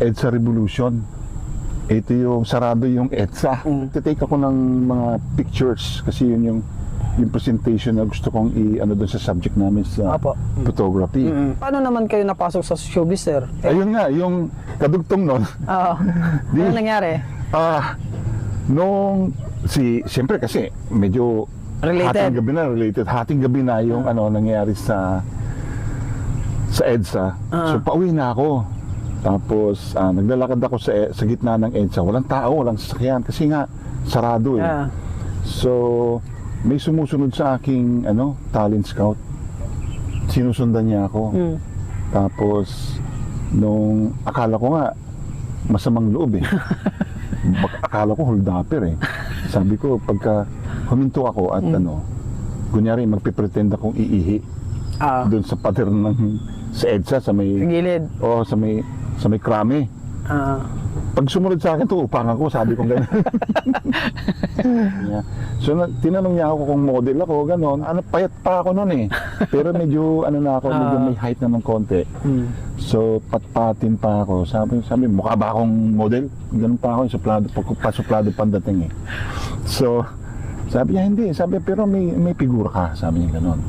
EDSA Revolution. Ito yung sarado yung EDSA. Take ako ng mga pictures kasi yun yung presentation na gusto kong i-ano doon sa subject namin sa photography. Paano naman kayo napasok sa showbiz, sir? Ayun nga, yung kadugtong nun. Oo. Ano nangyari? Siyempre kasi medyo Related. hating gabi na yung nangyari sa EDSA. So pauwi na ako. Tapos naglalakad ako sa gitna ng EDSA. Walang tao, walang sasakyan kasi nga sarado eh. So may sumusunod sa aking talent scout. Sinusundan niya ako. Tapos nung akala ko nga masamang loob eh. Akala ko hold-upper eh. Sabi ko pagka huminto ako at kunyari magpipretend akong iihi doon sa pader sa EDSA sa may Gilid. sa may krami. Pag sumunod sa akin to upang ako, sabi ko gano'n. Yeah. So tinanong niya ako kung model ako, gano'n. Payat pa ako noon eh. Pero medyo medyo may height na ng konti. So patpatin pa ako. Sabi mukha ba akong model? Ganun pa ako, suplado pandating eh. So sabi niya hindi, pero may figura ka, sabi niya gano'n.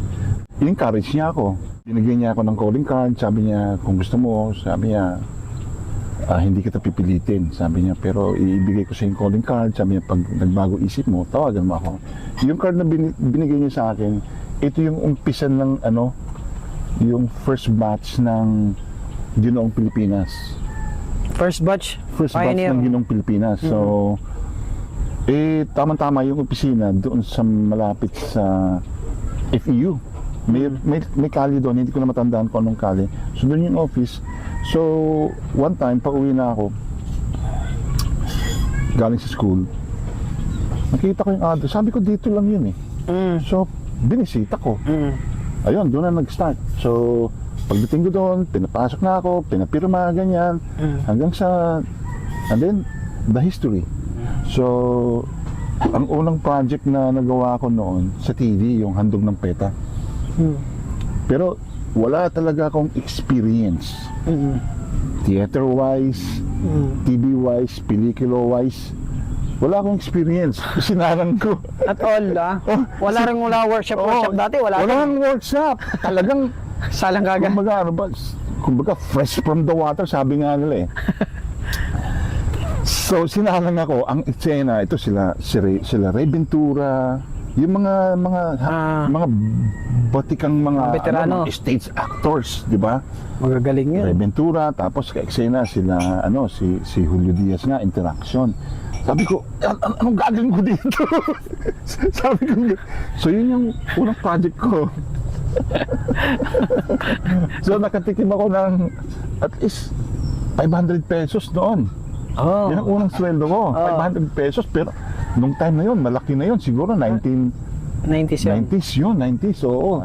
In-encourage niya ako. Binigyan niya ako ng calling card, sabi niya kung gusto mo, sabi niya hindi kita pipilitin, sabi niya, pero ibigay ko sa yung calling card, sabi niya pag nagbago isip mo, tawagan mo ako. Yung card na binigay niya sa akin, ito yung umpisa ng yung first batch ng Ginoong Pilipinas. First batch Ng Ginoong Pilipinas. So tama-tama yung opisina doon sa malapit sa FEU. May kali doon, hindi ko na matandaan kung anong kali. So doon yung office. So one time, pauwi na ako galing sa school, nakita ko yung address. Sabi ko dito lang yun eh. So binisita ko. Ayun, doon na nag-start. So pagdating ko doon, pinapasok na ako, pinapirma, ganyan, hanggang sa and then the history. So ang unang project na nagawa ko noon sa TV, yung Handog ng Peta. Pero wala talaga akong experience. Theater-wise, TV-wise, pelikula-wise. Wala akong experience. Sinarang ko. At all, wala rin workshop dati. Walang workshop. Talagang salang kaga. Kumbaga, fresh from the water, sabi nga nila eh. So, sinalang ako. Ang eksena, ito sila Ray Ventura, yung mga batikang mga veterano, stage actors, di ba? Magagaling yun. Ray Ventura, tapos ka-eksena sila si Julio Diaz nga, interaction. Sabi ko, anong gagawin ko dito? Sabi ko, so yun yung unang project ko. So nakatikim ako ng at least 500 pesos noon. Yan ang unang sweldo ko, 500 pesos. Pero nung time na yun, malaki na yun, siguro 90s yun, 90s, oo.